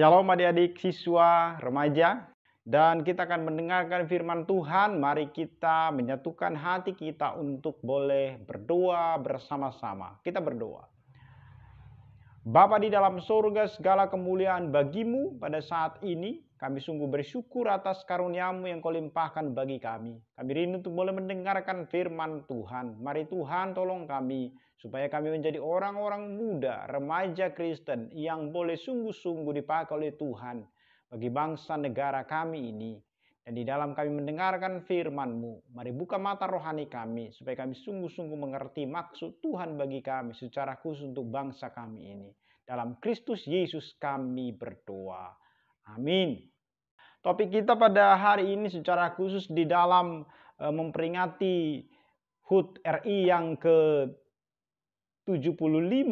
Shalom adik-adik siswa remaja, dan kita akan mendengarkan firman Tuhan. Mari kita menyatukan hati kita untuk boleh berdoa bersama-sama. Kita berdoa. Bapa di dalam surga, segala kemuliaan bagimu pada saat ini. Kami sungguh bersyukur atas karunia-Mu yang Kau limpahkan bagi kami. Kami rindu untuk boleh mendengarkan firman Tuhan. Mari Tuhan tolong kami, supaya kami menjadi orang-orang muda, remaja Kristen yang boleh sungguh-sungguh dipakai oleh Tuhan bagi bangsa negara kami ini. Dan di dalam kami mendengarkan firman-Mu, mari buka mata rohani kami, supaya kami sungguh-sungguh mengerti maksud Tuhan bagi kami secara khusus untuk bangsa kami ini. Dalam Kristus Yesus kami berdoa. Amin. Topik kita pada hari ini secara khusus di dalam memperingati HUT RI yang ke-75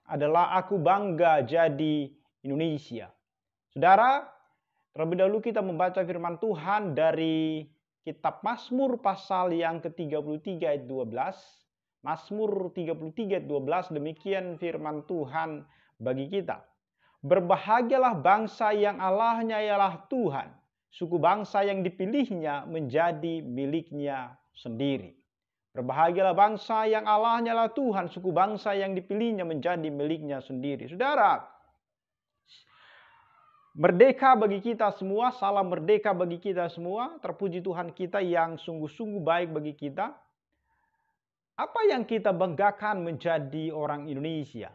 adalah Aku Bangga Jadi Indonesia. Saudara, terlebih dahulu kita membaca firman Tuhan dari kitab Mazmur pasal yang ke-33 ayat 12. Mazmur 33 ayat 12, demikian firman Tuhan bagi kita. Berbahagialah bangsa yang Allahnya ialah Tuhan, suku bangsa yang dipilihnya menjadi miliknya sendiri. Berbahagialah bangsa yang Allahnya ialah Tuhan, suku bangsa yang dipilihnya menjadi miliknya sendiri. Saudara, merdeka bagi kita semua, salam merdeka bagi kita semua. Terpuji Tuhan kita yang sungguh-sungguh baik bagi kita. Apa yang kita banggakan menjadi orang Indonesia?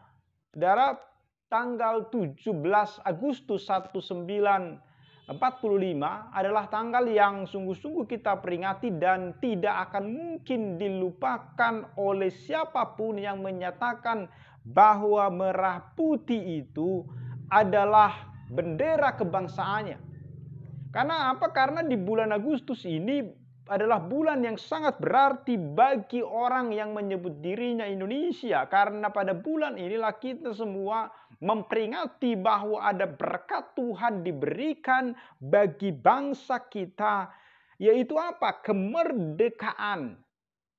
Saudara, tanggal 17 Agustus 1945 adalah tanggal yang sungguh-sungguh kita peringati dan tidak akan mungkin dilupakan oleh siapapun yang menyatakan bahwa merah putih itu adalah bendera kebangsaannya. Karena apa? Karena di bulan Agustus ini adalah bulan yang sangat berarti bagi orang yang menyebut dirinya Indonesia. Karena pada bulan inilah kita semua memperingati bahwa ada berkat Tuhan diberikan bagi bangsa kita. Yaitu apa? Kemerdekaan.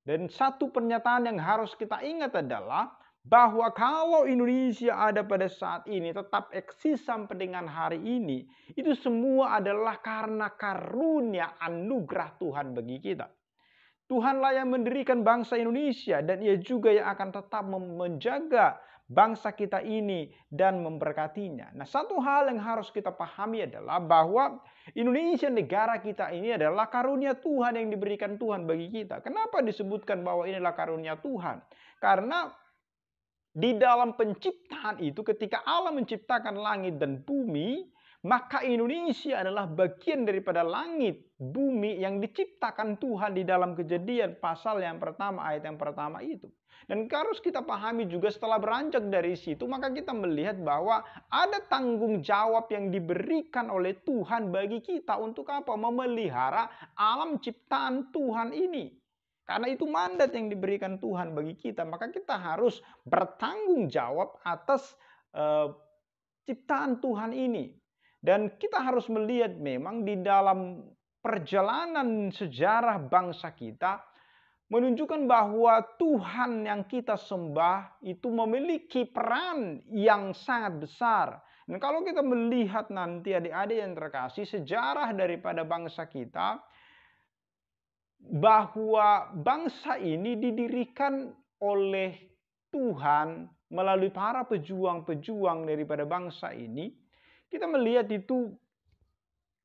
Dan satu pernyataan yang harus kita ingat adalah bahwa kalau Indonesia ada pada saat ini, tetap eksis sampai dengan hari ini, itu semua adalah karena karunia anugerah Tuhan bagi kita. Tuhanlah yang mendirikan bangsa Indonesia, dan Ia juga yang akan tetap menjaga bangsa kita ini dan memberkatinya. Nah, satu hal yang harus kita pahami adalah bahwa Indonesia, negara kita ini adalah karunia Tuhan yang diberikan Tuhan bagi kita. Kenapa disebutkan bahwa inilah karunia Tuhan? Karena di dalam penciptaan itu, ketika Allah menciptakan langit dan bumi, maka Indonesia adalah bagian daripada langit, bumi yang diciptakan Tuhan di dalam Kejadian pasal yang pertama, ayat yang pertama itu. Dan harus kita pahami juga setelah beranjak dari situ, maka kita melihat bahwa ada tanggung jawab yang diberikan oleh Tuhan bagi kita untuk apa? Memelihara alam ciptaan Tuhan ini. Karena itu mandat yang diberikan Tuhan bagi kita, maka kita harus bertanggung jawab atas ciptaan Tuhan ini. Dan kita harus melihat memang di dalam perjalanan sejarah bangsa kita menunjukkan bahwa Tuhan yang kita sembah itu memiliki peran yang sangat besar. Dan kalau kita melihat nanti adik-adik yang terkasih, sejarah daripada bangsa kita, bahwa bangsa ini didirikan oleh Tuhan melalui para pejuang-pejuang daripada bangsa ini. Kita melihat itu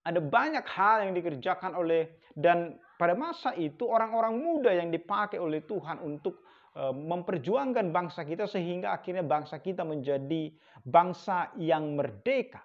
ada banyak hal yang dikerjakan oleh, dan pada masa itu orang-orang muda yang dipakai oleh Tuhan untuk memperjuangkan bangsa kita, sehingga akhirnya bangsa kita menjadi bangsa yang merdeka.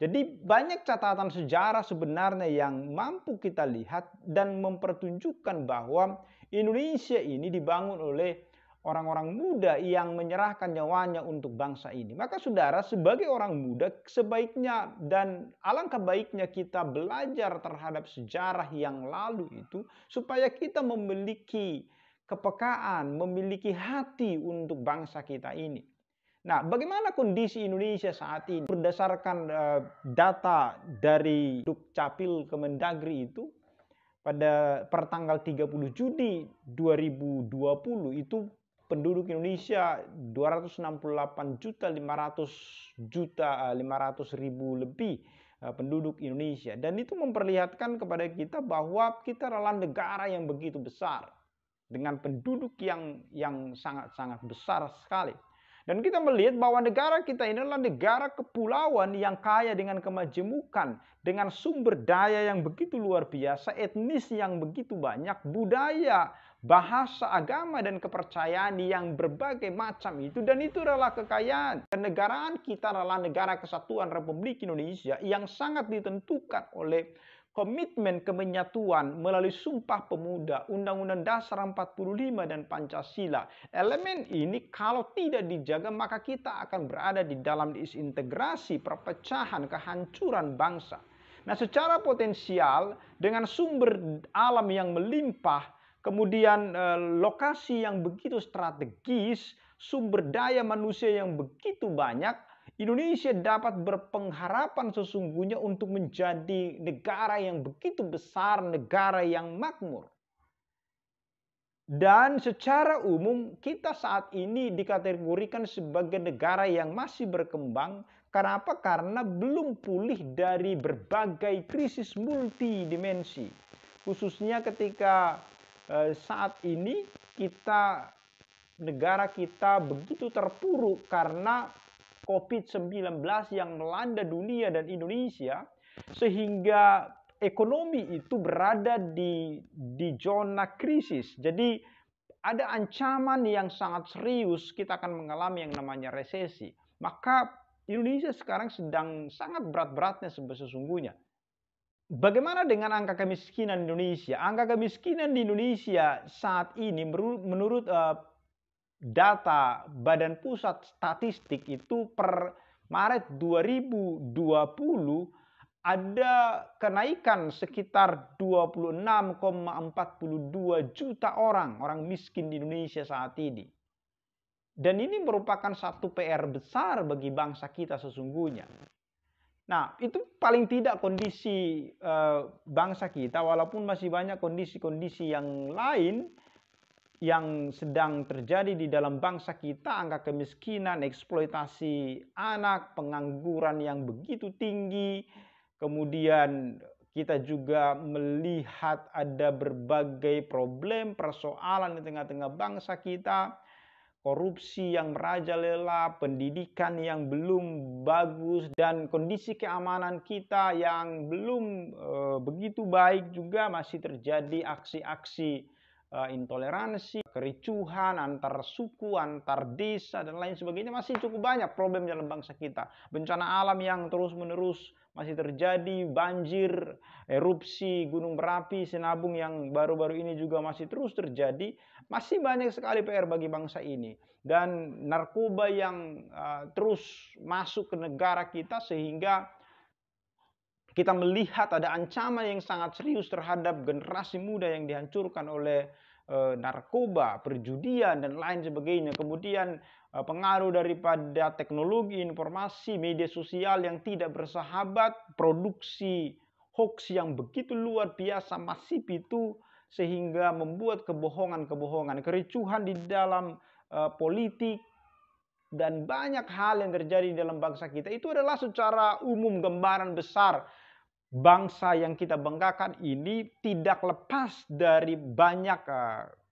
Jadi banyak catatan sejarah sebenarnya yang mampu kita lihat dan mempertunjukkan bahwa Indonesia ini dibangun oleh orang-orang muda yang menyerahkan nyawanya untuk bangsa ini. Maka saudara, sebagai orang muda, sebaiknya dan alangkah baiknya kita belajar terhadap sejarah yang lalu itu, supaya kita memiliki kepekaan, memiliki hati untuk bangsa kita ini. Nah, bagaimana kondisi Indonesia saat ini? Berdasarkan data dari Dukcapil Kemendagri itu, pada pertanggal 30 Juni 2020 itu penduduk Indonesia 268.500.000 lebih penduduk Indonesia. Dan itu memperlihatkan kepada kita bahwa kita adalah negara yang begitu besar dengan penduduk yang sangat-sangat besar sekali. Dan kita melihat bahwa negara kita ini adalah negara kepulauan yang kaya dengan kemajemukan, dengan sumber daya yang begitu luar biasa, etnis yang begitu banyak, budaya, bahasa, agama, dan kepercayaan yang berbagai macam itu. Dan itu adalah kekayaan. Kenegaraan kita adalah negara kesatuan Republik Indonesia yang sangat ditentukan oleh komitmen kemenyatuan melalui Sumpah Pemuda, Undang-Undang Dasar 45 dan Pancasila. Elemen ini kalau tidak dijaga maka kita akan berada di dalam disintegrasi, perpecahan, kehancuran bangsa. Nah, secara potensial dengan sumber alam yang melimpah, kemudian lokasi yang begitu strategis, sumber daya manusia yang begitu banyak, Indonesia dapat berpengharapan sesungguhnya untuk menjadi negara yang begitu besar, negara yang makmur. Dan secara umum kita saat ini dikategorikan sebagai negara yang masih berkembang. Kenapa? Karena belum pulih dari berbagai krisis multidimensi. Khususnya ketika saat ini negara kita begitu terpuruk karena COVID-19 yang melanda dunia dan Indonesia, sehingga ekonomi itu berada di zona krisis. Jadi ada ancaman yang sangat serius kita akan mengalami yang namanya resesi. Maka Indonesia sekarang sedang sangat berat-beratnya sesungguhnya. Bagaimana dengan angka kemiskinan Indonesia? Angka kemiskinan di Indonesia saat ini menurut data Badan Pusat Statistik itu per Maret 2020 ada kenaikan sekitar 26,42 juta orang miskin di Indonesia saat ini. Dan ini merupakan satu PR besar bagi bangsa kita sesungguhnya. Nah, itu paling tidak kondisi bangsa kita, walaupun masih banyak kondisi-kondisi yang lain yang sedang terjadi di dalam bangsa kita, angka kemiskinan, eksploitasi anak, pengangguran yang begitu tinggi, kemudian kita juga melihat ada berbagai problem, persoalan di tengah-tengah bangsa kita, korupsi yang merajalela, pendidikan yang belum bagus, dan kondisi keamanan kita yang belum begitu baik juga, masih terjadi aksi-aksi intoleransi, kericuhan antar suku, antar desa, dan lain sebagainya. Masih cukup banyak problem dalam bangsa kita. Bencana alam yang terus-menerus masih terjadi, banjir, erupsi gunung berapi, sinabung yang baru-baru ini juga masih terus terjadi. Masih banyak sekali PR bagi bangsa ini. Dan narkoba yang terus masuk ke negara kita sehingga kita melihat ada ancaman yang sangat serius terhadap generasi muda yang dihancurkan oleh narkoba, perjudian, dan lain sebagainya. Kemudian pengaruh daripada teknologi informasi, media sosial yang tidak bersahabat, produksi hoax yang begitu luar biasa masif itu, sehingga membuat kebohongan-kebohongan, kericuhan di dalam politik, dan banyak hal yang terjadi di dalam bangsa kita. Itu adalah secara umum gambaran besar bangsa yang kita banggakan ini tidak lepas dari banyak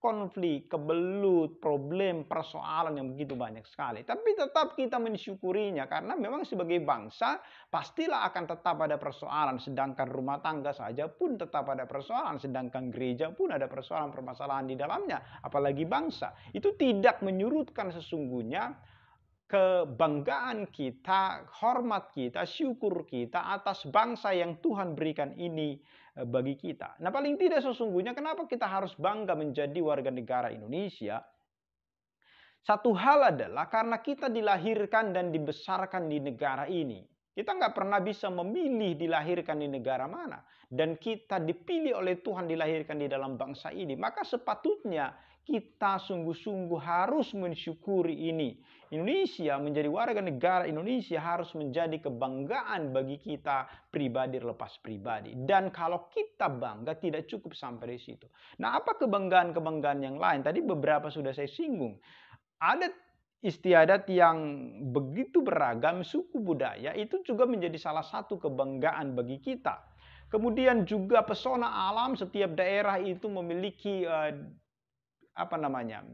konflik, kebelut, problem, persoalan yang begitu banyak sekali. Tapi tetap kita mensyukurinya karena memang sebagai bangsa pastilah akan tetap ada persoalan. Sedangkan rumah tangga saja pun tetap ada persoalan. Sedangkan gereja pun ada persoalan permasalahan di dalamnya. Apalagi bangsa. Itu tidak menyurutkan sesungguhnya kebanggaan kita, hormat kita, syukur kita atas bangsa yang Tuhan berikan ini bagi kita. Nah, paling tidak sesungguhnya kenapa kita harus bangga menjadi warga negara Indonesia? Satu hal adalah karena kita dilahirkan dan dibesarkan di negara ini. Kita nggak pernah bisa memilih dilahirkan di negara mana. Dan kita dipilih oleh Tuhan dilahirkan di dalam bangsa ini. Maka sepatutnya kita sungguh-sungguh harus mensyukuri ini. Indonesia menjadi warga negara Indonesia harus menjadi kebanggaan bagi kita pribadi lepas pribadi. Dan kalau kita bangga tidak cukup sampai di situ. Nah, apa kebanggaan-kebanggaan yang lain? Tadi beberapa sudah saya singgung. adat istiadat yang begitu beragam, suku budaya, itu juga menjadi salah satu kebanggaan bagi kita. Kemudian juga pesona alam, setiap daerah itu memiliki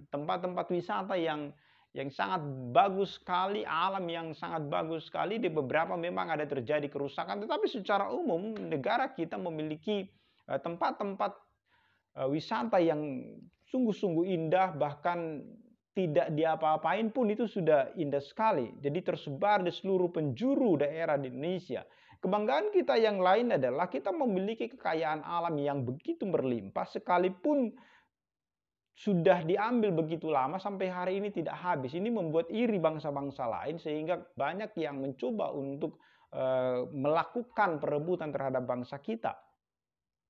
tempat-tempat wisata yang sangat bagus sekali, alam yang sangat bagus sekali. Di beberapa memang ada terjadi kerusakan, tetapi secara umum negara kita memiliki tempat-tempat wisata yang sungguh-sungguh indah, bahkan tidak diapa-apain pun itu sudah indah sekali. Jadi tersebar di seluruh penjuru daerah di Indonesia. Kebanggaan kita yang lain adalah kita memiliki kekayaan alam yang begitu berlimpah, sekalipun sudah diambil begitu lama sampai hari ini tidak habis. Ini membuat iri bangsa-bangsa lain, sehingga banyak yang mencoba untuk melakukan perebutan terhadap bangsa kita.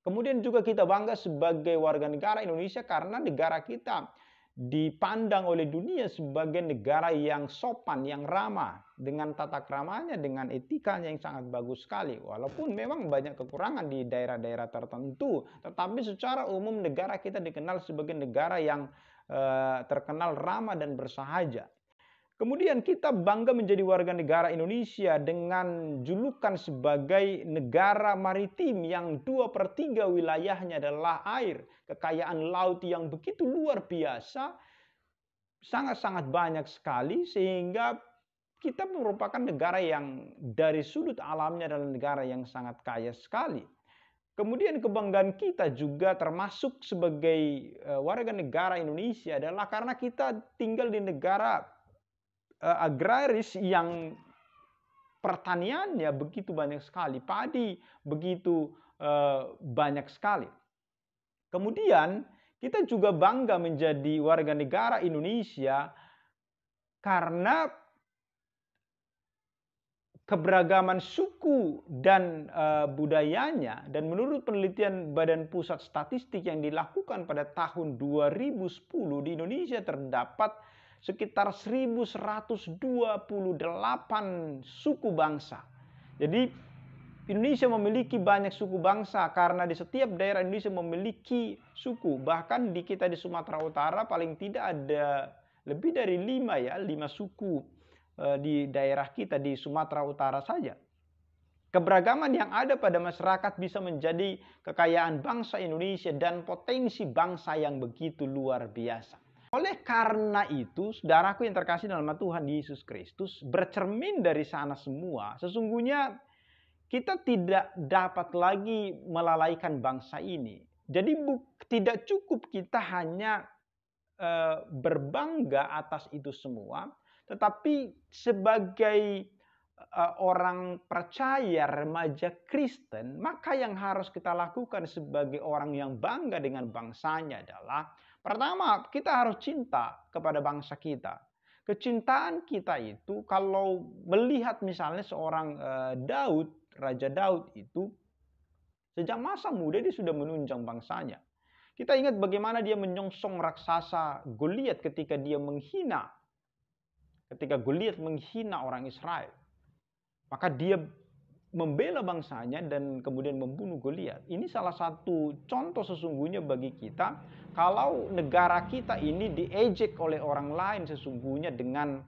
Kemudian juga kita bangga sebagai warga negara Indonesia karena negara kita dipandang oleh dunia sebagai negara yang sopan, yang ramah, dengan tata kramanya, dengan etikanya yang sangat bagus sekali. Walaupun memang banyak kekurangan di daerah-daerah tertentu, tetapi secara umum negara kita dikenal sebagai negara yang terkenal ramah dan bersahaja. Kemudian kita bangga menjadi warga negara Indonesia dengan julukan sebagai negara maritim yang 2/3 wilayahnya adalah air. Kekayaan laut yang begitu luar biasa, sangat-sangat banyak sekali, sehingga kita merupakan negara yang dari sudut alamnya adalah negara yang sangat kaya sekali. Kemudian kebanggaan kita juga termasuk sebagai warga negara Indonesia adalah karena kita tinggal di negara agraris yang pertaniannya begitu banyak sekali, padi begitu banyak sekali. Kemudian kita juga bangga menjadi warga negara Indonesia karena keberagaman suku dan budayanya. Dan menurut penelitian Badan Pusat Statistik yang dilakukan pada tahun 2010, di Indonesia terdapat sekitar 1128 suku bangsa. Jadi Indonesia memiliki banyak suku bangsa karena di setiap daerah Indonesia memiliki suku. Bahkan di kita di Sumatera Utara paling tidak ada lebih dari 5 suku di daerah kita di Sumatera Utara saja. Keberagaman yang ada pada masyarakat bisa menjadi kekayaan bangsa Indonesia dan potensi bangsa yang begitu luar biasa. Oleh karena itu, saudaraku yang terkasih dalam nama Tuhan Yesus Kristus, bercermin dari sana semua, sesungguhnya kita tidak dapat lagi melalaikan bangsa ini. Jadi tidak cukup kita hanya berbangga atas itu semua, tetapi sebagai orang percaya, remaja Kristen, maka yang harus kita lakukan sebagai orang yang bangga dengan bangsanya adalah, pertama, kita harus cinta kepada bangsa kita. Kecintaan kita itu, kalau melihat misalnya seorang Raja Daud itu, sejak masa muda dia sudah menunjang bangsanya. Kita ingat bagaimana dia menyongsong raksasa Goliat ketika Goliat menghina orang Israel. Maka dia membela bangsanya dan kemudian membunuh Goliat. Ini salah satu contoh sesungguhnya bagi kita, kalau negara kita ini diejek oleh orang lain sesungguhnya dengan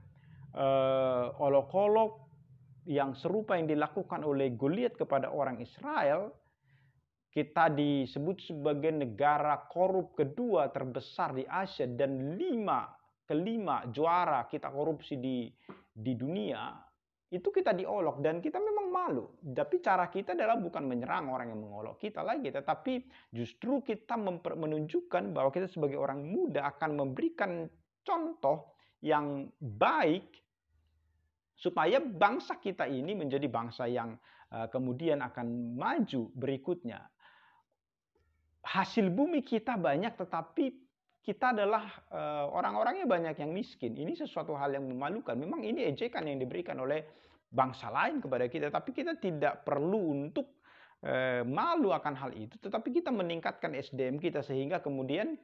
olok-olok yang serupa yang dilakukan oleh Goliat kepada orang Israel. Kita disebut sebagai negara korup kedua terbesar di Asia dan kelima juara kita korupsi di dunia. Itu kita diolok dan kita memang malu. Tapi cara kita adalah bukan menyerang orang yang mengolok kita lagi, tetapi justru kita menunjukkan bahwa kita sebagai orang muda akan memberikan contoh yang baik supaya bangsa kita ini menjadi bangsa yang kemudian akan maju berikutnya. Hasil bumi kita banyak, tetapi kita adalah orang-orangnya banyak yang miskin. Ini sesuatu hal yang memalukan. Memang ini ejekan yang diberikan oleh bangsa lain kepada kita, tapi kita tidak perlu untuk malu akan hal itu, tetapi kita meningkatkan SDM kita sehingga kemudian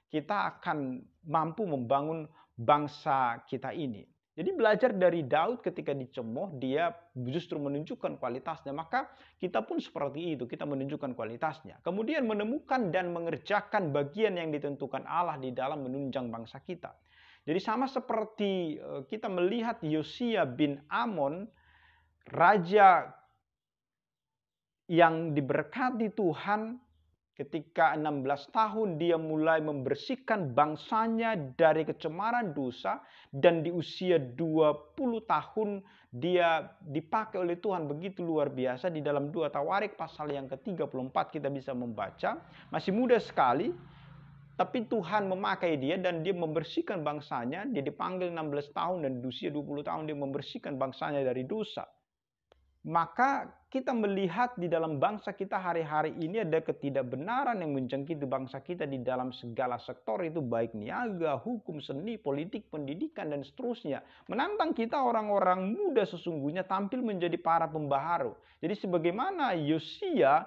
kita akan mampu membangun bangsa kita ini. Jadi belajar dari Daud ketika dicemooh, dia justru menunjukkan kualitasnya. Maka kita pun seperti itu, kita menunjukkan kualitasnya. Kemudian menemukan dan mengerjakan bagian yang ditentukan Allah di dalam menunjang bangsa kita. Jadi sama seperti kita melihat Yosia bin Amon, raja yang diberkati Tuhan. Ketika 16 tahun dia mulai membersihkan bangsanya dari kecemaran dosa, dan di usia 20 tahun dia dipakai oleh Tuhan begitu luar biasa. Di dalam 2 Tawarik pasal yang ke-34 kita bisa membaca, masih muda sekali, tapi Tuhan memakai dia dan dia membersihkan bangsanya. Dia dipanggil 16 tahun dan di usia 20 tahun dia membersihkan bangsanya dari dosa. Maka kita melihat di dalam bangsa kita hari-hari ini ada ketidakbenaran yang menjangkiti bangsa kita di dalam segala sektor, itu baik niaga, hukum, seni, politik, pendidikan, dan seterusnya. Menantang kita orang-orang muda sesungguhnya tampil menjadi para pembaharu. Jadi sebagaimana Yosia,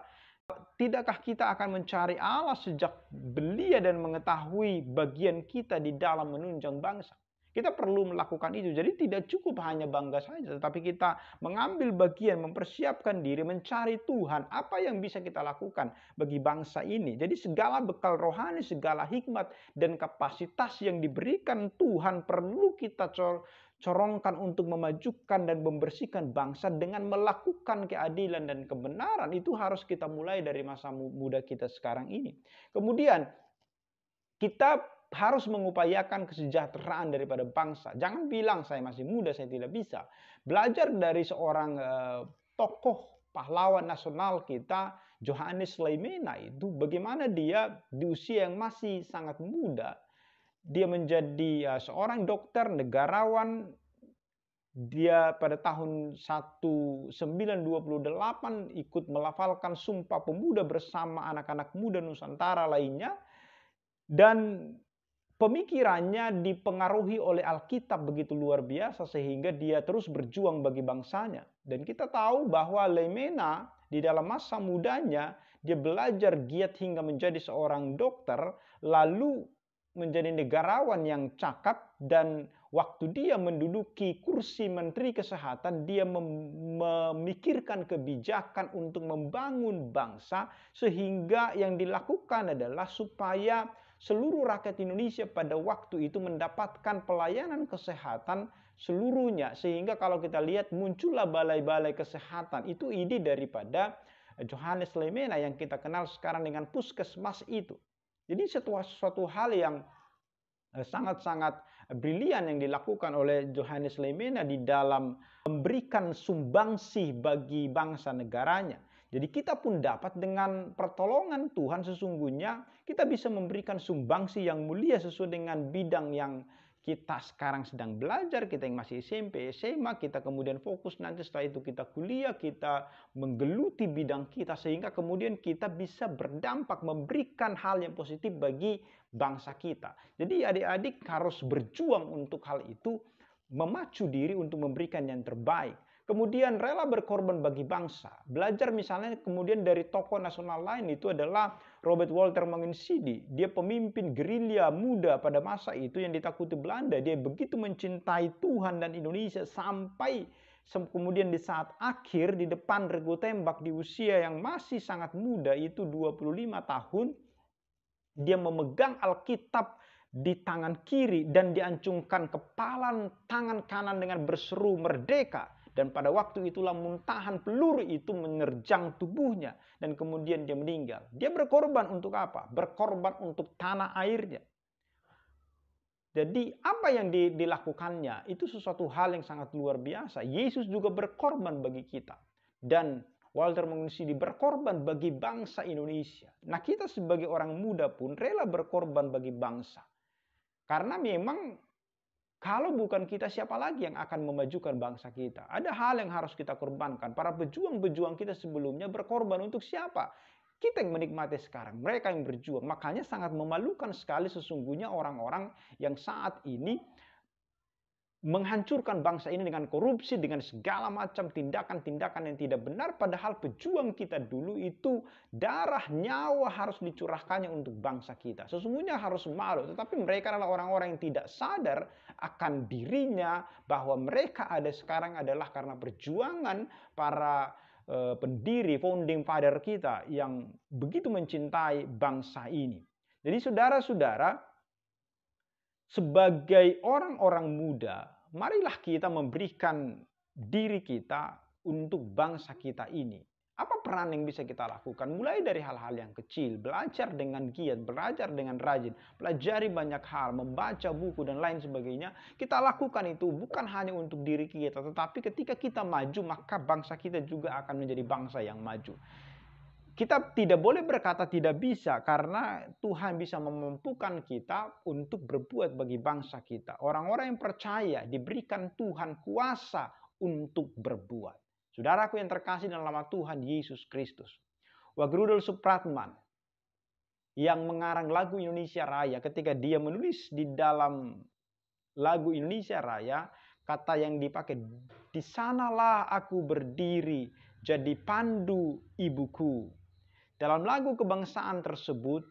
tidakkah kita akan mencari Allah sejak belia dan mengetahui bagian kita di dalam menunjang bangsa? Kita perlu melakukan itu. Jadi tidak cukup hanya bangga saja, tetapi kita mengambil bagian, mempersiapkan diri, mencari Tuhan. Apa yang bisa kita lakukan bagi bangsa ini? Jadi segala bekal rohani, segala hikmat dan kapasitas yang diberikan Tuhan perlu kita corongkan untuk memajukan dan membersihkan bangsa dengan melakukan keadilan dan kebenaran. Itu harus kita mulai dari masa muda kita sekarang ini. Kemudian kita harus mengupayakan kesejahteraan daripada bangsa. Jangan bilang saya masih muda, saya tidak bisa. Belajar dari seorang tokoh pahlawan nasional kita, Johannes Leimena, itu bagaimana dia di usia yang masih sangat muda, dia menjadi seorang dokter, negarawan. Dia pada tahun 1928 ikut melafalkan Sumpah Pemuda bersama anak-anak muda Nusantara lainnya. Dan pemikirannya dipengaruhi oleh Alkitab begitu luar biasa sehingga dia terus berjuang bagi bangsanya. Dan kita tahu bahwa Leimena di dalam masa mudanya dia belajar giat hingga menjadi seorang dokter, lalu menjadi negarawan yang cakap, dan waktu dia menduduki kursi Menteri Kesehatan, dia memikirkan kebijakan untuk membangun bangsa, sehingga yang dilakukan adalah supaya seluruh rakyat Indonesia pada waktu itu mendapatkan pelayanan kesehatan seluruhnya. Sehingga kalau kita lihat muncullah balai-balai kesehatan. Itu ide daripada Johannes Leimena yang kita kenal sekarang dengan puskesmas itu. Jadi suatu hal yang sangat-sangat brilian yang dilakukan oleh Johannes Leimena di dalam memberikan sumbangsih bagi bangsa negaranya. Jadi kita pun dapat dengan pertolongan Tuhan sesungguhnya kita bisa memberikan sumbangsih yang mulia sesuai dengan bidang yang kita sekarang sedang belajar. Kita yang masih SMP, SMA, kita kemudian fokus nanti setelah itu kita kuliah, kita menggeluti bidang kita sehingga kemudian kita bisa berdampak memberikan hal yang positif bagi bangsa kita. Jadi adik-adik harus berjuang untuk hal itu, memacu diri untuk memberikan yang terbaik. Kemudian rela berkorban bagi bangsa. Belajar misalnya kemudian dari tokoh nasional lain itu adalah Robert Walter Mangensidi. Dia pemimpin gerilya muda pada masa itu yang ditakuti Belanda. Dia begitu mencintai Tuhan dan Indonesia sampai kemudian di saat akhir di depan regu tembak di usia yang masih sangat muda itu 25 tahun. Dia memegang Alkitab di tangan kiri dan diancungkan kepala tangan kanan dengan berseru merdeka. Dan pada waktu itulah muntahan peluru itu menerjang tubuhnya. Dan kemudian dia meninggal. Dia berkorban untuk apa? Berkorban untuk tanah airnya. Jadi apa yang dilakukannya itu sesuatu hal yang sangat luar biasa. Yesus juga berkorban bagi kita. Dan Walter Mangensidi berkorban bagi bangsa Indonesia. Nah kita sebagai orang muda pun rela berkorban bagi bangsa. Karena memang kalau bukan kita, siapa lagi yang akan memajukan bangsa kita? Ada hal yang harus kita korbankan. Para pejuang-pejuang kita sebelumnya berkorban untuk siapa? Kita yang menikmati sekarang, mereka yang berjuang. Makanya sangat memalukan sekali sesungguhnya orang-orang yang saat ini menghancurkan bangsa ini dengan korupsi, dengan segala macam tindakan-tindakan yang tidak benar. Padahal pejuang kita dulu itu darah nyawa harus dicurahkannya untuk bangsa kita. Sesungguhnya harus malu, tetapi mereka adalah orang-orang yang tidak sadar akan dirinya bahwa mereka ada sekarang adalah karena perjuangan para pendiri, founding father kita yang begitu mencintai bangsa ini. Jadi saudara-saudara, sebagai orang-orang muda, marilah kita memberikan diri kita untuk bangsa kita ini. Apa peran yang bisa kita lakukan? Mulai dari hal-hal yang kecil, belajar dengan giat, belajar dengan rajin, pelajari banyak hal, membaca buku dan lain sebagainya. Kita lakukan itu bukan hanya untuk diri kita, tetapi ketika kita maju, maka bangsa kita juga akan menjadi bangsa yang maju. Kita tidak boleh berkata tidak bisa, karena Tuhan bisa memampukan kita untuk berbuat bagi bangsa kita. Orang-orang yang percaya diberikan Tuhan kuasa untuk berbuat. Saudaraku yang terkasih dalam nama Tuhan Yesus Kristus, Wage Rudolf Supratman yang mengarang lagu Indonesia Raya, ketika dia menulis di dalam lagu Indonesia Raya, kata yang dipakai, "Di sanalah aku berdiri jadi pandu ibuku." Dalam lagu kebangsaan tersebut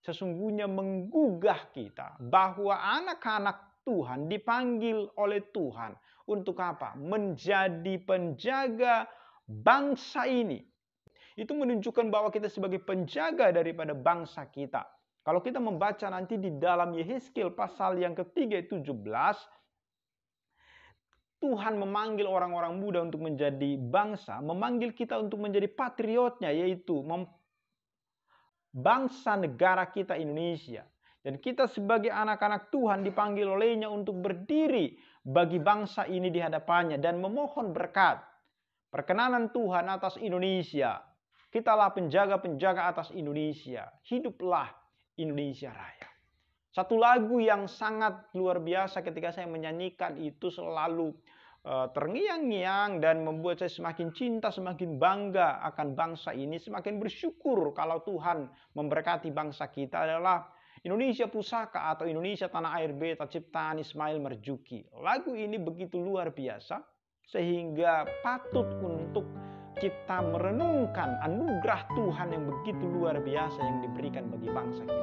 sesungguhnya menggugah kita bahwa anak-anak Tuhan dipanggil oleh Tuhan untuk apa? Menjadi penjaga bangsa ini. Itu menunjukkan bahwa kita sebagai penjaga daripada bangsa kita. Kalau kita membaca nanti di dalam Yehezkiel pasal yang ketiga 17, Tuhan memanggil orang-orang muda untuk menjadi bangsa, memanggil kita untuk menjadi patriotnya, yaitu bangsa negara kita Indonesia. Dan kita sebagai anak-anak Tuhan dipanggil olehnya untuk berdiri bagi bangsa ini di hadapannya dan memohon berkat. Perkenanan Tuhan atas Indonesia. Kitalah penjaga-penjaga atas Indonesia. Hiduplah Indonesia Raya. Satu lagu yang sangat luar biasa ketika saya menyanyikan itu selalu terngiang-ngiang dan membuat saya semakin cinta, semakin bangga akan bangsa ini, semakin bersyukur kalau Tuhan memberkati bangsa kita, adalah Indonesia Pusaka atau Indonesia Tanah Air Beta ciptaan Ismail Marzuki. Lagu ini begitu luar biasa sehingga patut untuk kita merenungkan anugerah Tuhan yang begitu luar biasa yang diberikan bagi bangsa kita.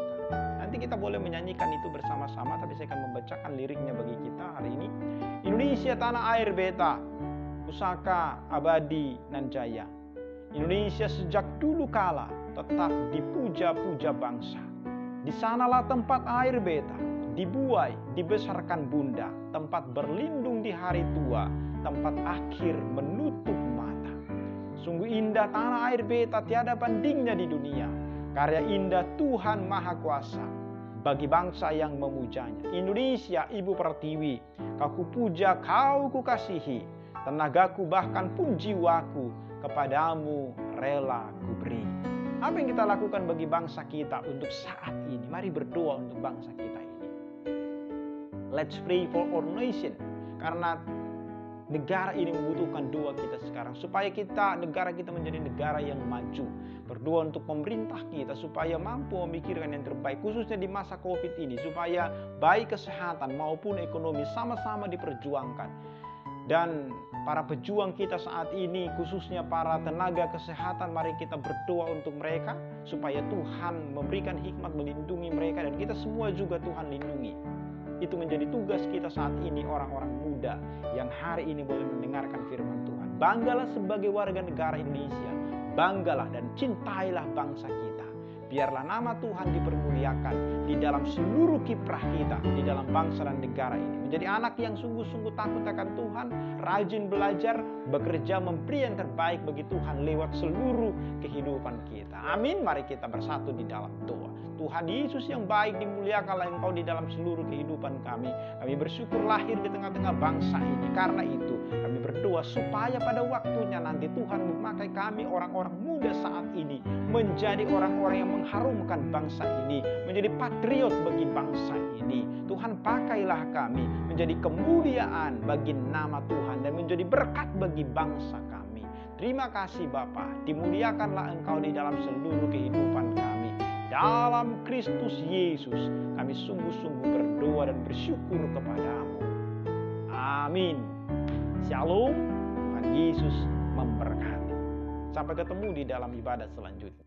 Nanti kita boleh menyanyikan itu bersama-sama, tapi saya akan membacakan liriknya bagi kita hari ini. Indonesia Tanah Air Beta, Pusaka abadi nan jaya. Indonesia sejak dulu kala tetap dipuja-puja bangsa. Di sanalah tempat air beta, dibuai, dibesarkan bunda, tempat berlindung di hari tua, tempat akhir menutup mata. Sungguh indah tanah air beta, tiada bandingnya di dunia. Karya indah Tuhan Maha Kuasa bagi bangsa yang memujanya. Indonesia Ibu Pertiwi, kau kupuja, kau kukasihi, tenagaku bahkan pun jiwaku kepadamu rela kuberi. Apa yang kita lakukan bagi bangsa kita untuk saat ini? Mari berdoa untuk bangsa kita ini. Let's pray for our nation. Karena negara ini membutuhkan doa kita sekarang. Supaya negara kita menjadi negara yang maju. Berdoa untuk pemerintah kita supaya mampu memikirkan yang terbaik. Khususnya di masa COVID ini. Supaya baik kesehatan maupun ekonomi sama-sama diperjuangkan. Dan para pejuang kita saat ini, khususnya para tenaga kesehatan, mari kita berdoa untuk mereka supaya Tuhan memberikan hikmat melindungi mereka, dan kita semua juga Tuhan lindungi. Itu menjadi tugas kita saat ini, orang-orang muda yang hari ini boleh mendengarkan firman Tuhan. Banggalah sebagai warga negara Indonesia, banggalah dan cintailah bangsa kita. Biarlah nama Tuhan dipermuliakan di dalam seluruh kiprah kita, di dalam bangsa dan negara ini. Menjadi anak yang sungguh-sungguh takut akan Tuhan, rajin belajar, bekerja, memberi yang terbaik bagi Tuhan lewat seluruh kehidupan kita. Amin. Mari kita bersatu di dalam doa. Tuhan Yesus yang baik, dimuliakanlah Engkau di dalam seluruh kehidupan kami. Kami bersyukur lahir di tengah-tengah bangsa ini. Karena itu kami berdoa supaya pada waktunya nanti Tuhan memakai kami orang-orang muda saat ini menjadi orang-orang yang mengharumkan bangsa ini, menjadi patriot bagi bangsa ini. Tuhan, pakailah kami menjadi kemuliaan bagi nama Tuhan dan menjadi berkat bagi bangsa kami. Terima kasih Bapa, dimuliakanlah Engkau di dalam seluruh kehidupan kami. Dalam Kristus Yesus kami sungguh-sungguh berdoa dan bersyukur kepadamu. Amin. Shalom. Tuhan Yesus memberkati. Sampai ketemu di dalam ibadah selanjutnya.